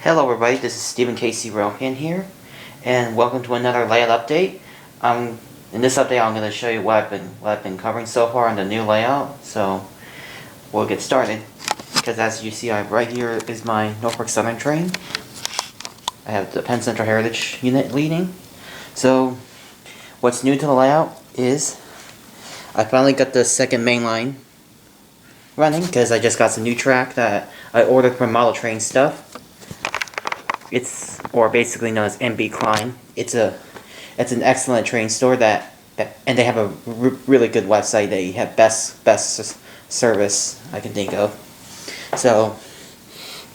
Hello everybody, this is Stephen Casey Rohan here, and welcome to another layout update. In this update I'm going to show you what I've been covering so far on the new layout, so we'll get started. Because as you see, right here is my Norfolk Southern train. I have the Penn Central Heritage unit leading. So what's new to the layout is I finally got the second main line running because I just got some new track that I ordered from Model Train Stuff. Or basically known as MB Klein. It's an excellent train store and they have a really good website. They have best service I can think of. So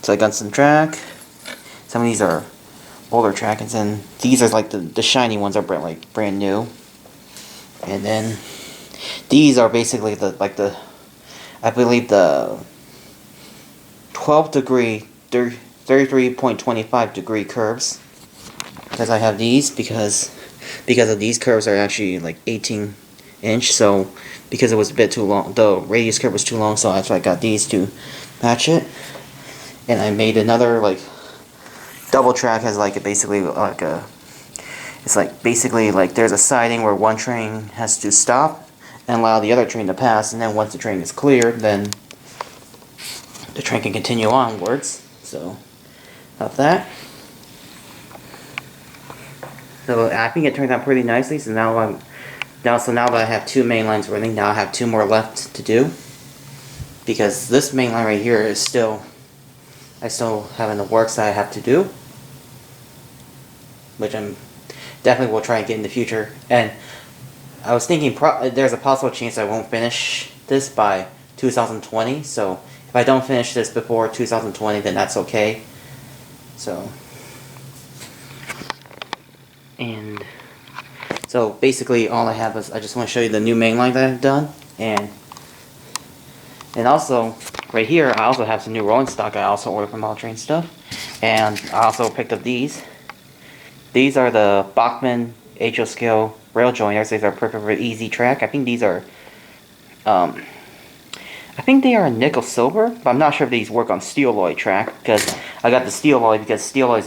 I got some track. Some of these are older track, and then these are like the shiny ones are brand new. And then these are basically I believe the 12 degree 33.25 degree curves, because I have these because of these curves are actually like 18 inch, so because it was a bit too long, the radius curve was too long, so that's why I got these to match it. And I made another like double track, has like basically like there's a siding where one train has to stop and allow the other train to pass, and then once the train is cleared, then the train can continue onwards. So of that. So I think it turned out pretty nicely. So now that I have two main lines running, now I have two more left to do. Because this main line right here is I still have in the works that I have to do, which I'm definitely will try and get in the future. And I was thinking there's a possible chance I won't finish this by 2020. So if I don't finish this before 2020, then that's okay. So basically all I have is I just want to show you the new main line that I've done, and also right here I also have some new rolling stock I also ordered from Model Train Stuff, and I also picked up these. These are the Bachmann HO scale rail joiners. These are perfect for easy track. I think these are I think they are nickel silver, but I'm not sure if these work on steel alloy track, because I got the steel alloy because steel alloy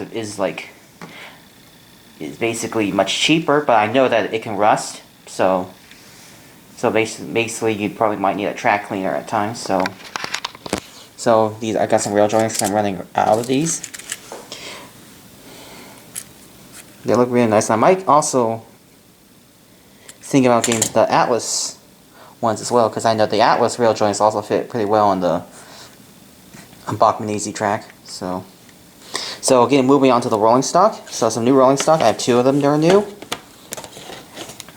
is basically much cheaper, but I know that it can rust, so basically you probably might need a track cleaner at times. So these, I got some rail joints because I'm running out of these. They look really nice. I might also think about getting the Atlas ones as well, because I know the Atlas rail joints also fit pretty well on the Bachmann Easy track. So again, moving on to the rolling stock. So some new rolling stock. I have two of them that are new.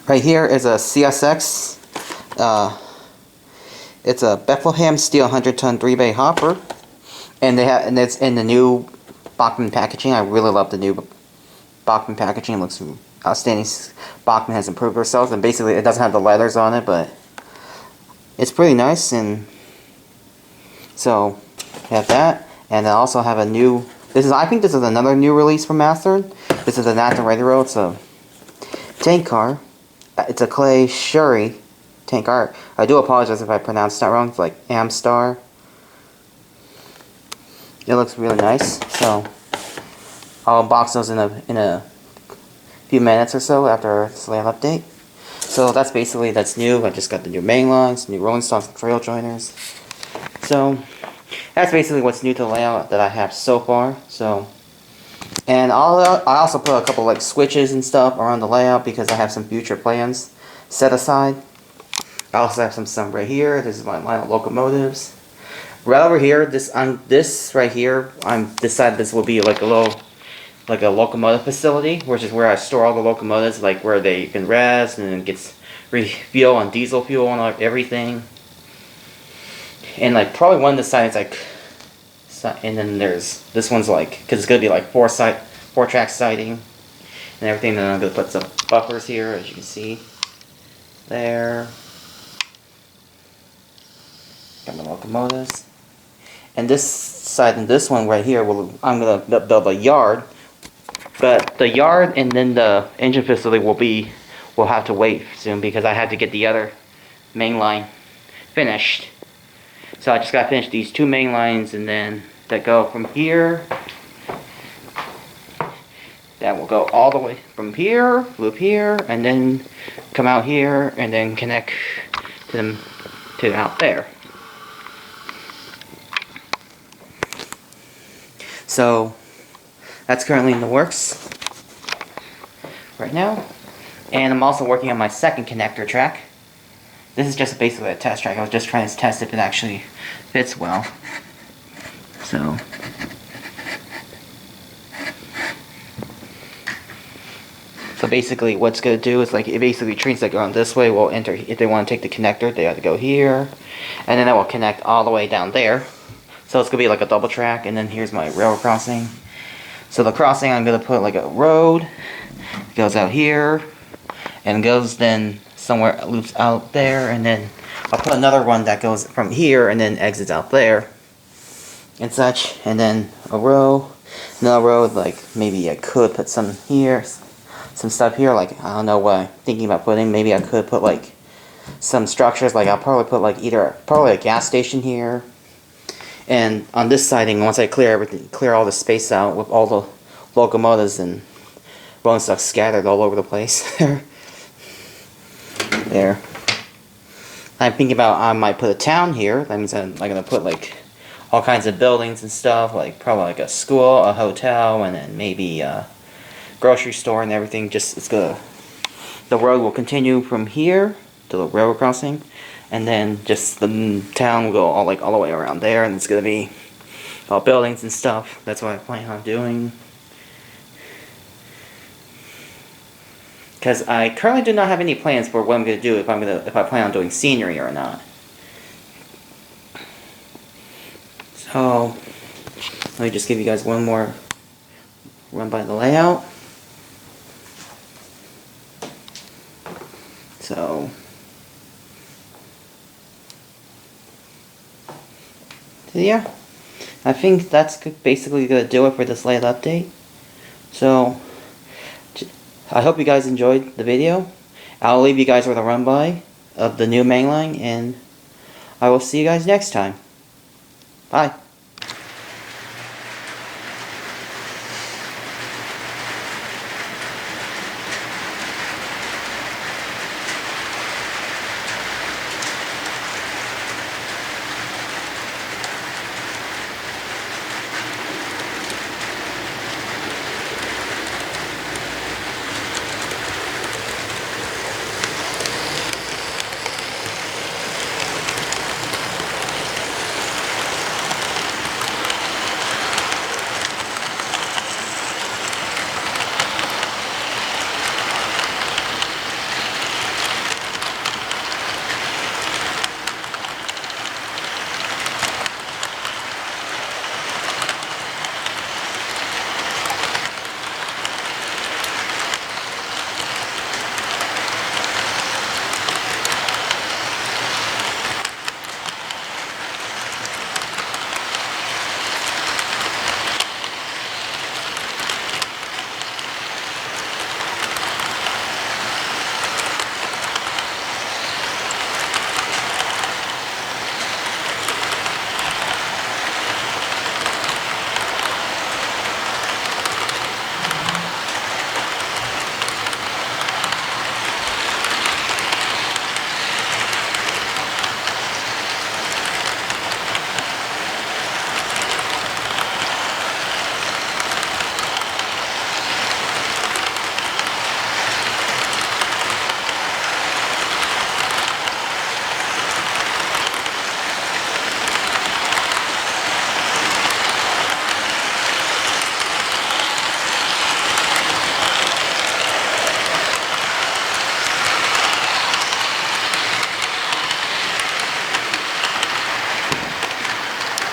Right here is a CSX. It's a Bethlehem steel 100-ton 3-bay hopper, and it's in the new Bachmann packaging. I really love the new Bachmann packaging. It looks outstanding. Bachmann has improved themselves, and basically it doesn't have the letters on it, but it's pretty nice. And so I have that, and I also have a new. I think this is another new release from Master. This is a Nathan Ready Road. It's a tank car. It's a Clay Shuri tank car. I do apologize if I pronounced that wrong. It's like Amstar. It looks really nice. So I'll unbox those in a few minutes or so after this layout update. So that's new. I just got the new main lines, new rolling stocks, and trail joiners. So that's basically what's new to the layout that I have so far. And I also put a couple like switches and stuff around the layout because I have some future plans set aside. I also have some right here. This is my line of locomotives. Right over here, this right here, I'm decided this will be like a locomotive facility, which is where I store all the locomotives, like where they can rest and then gets refuel on diesel fuel and everything. And like probably one of the sides and then there's this one's like, because it's gonna be like four track siding and everything. Then I'm gonna put some buffers here, as you can see there. Got my locomotives, and this side and this one right here I'm gonna build a yard, but the yard and then the engine facility will have to wait soon because I have to get the other main line finished. So I just got to finish these two main lines, and then that go from here that will go all the way from here, loop here, and then come out here, and then connect to them to out there. So that's currently in the works right now. And I'm also working on my second connector track. This is just basically a test track. I was just trying to test if it actually fits well. So basically what's going to do is, like, it basically trains that go on this way will enter. If they want to take the connector, they have to go here, and then that will connect all the way down there. So it's going to be like a double track, and then here's my railroad crossing. So the crossing, I'm going to put like a road. It goes out here, and goes then somewhere, loops out there, and then I'll put another one that goes from here and then exits out there and such, and then a row, another row. Like maybe I could put some here, some stuff here, like I don't know what I'm thinking about putting. Maybe I could put like some structures, like I'll probably put like probably a gas station here, and on this siding, once I clear all the space out with all the locomotives and rolling stock scattered all over the place there. I'm thinking about I might put a town here. That means I'm gonna put like all kinds of buildings and stuff, like probably like a school, a hotel, and then maybe a grocery store and everything. Just the road will continue from here to the railroad crossing, and then just the town will go all the way around there, and it's gonna be all buildings and stuff. That's what I plan on doing. Because I currently do not have any plans for what I'm gonna do, if I plan on doing scenery or not. So let me just give you guys one more run by the layout. So yeah, I think that's basically gonna do it for this layout update. So I hope you guys enjoyed the video. I'll leave you guys with a run by of the new Mainline, and I will see you guys next time. Bye.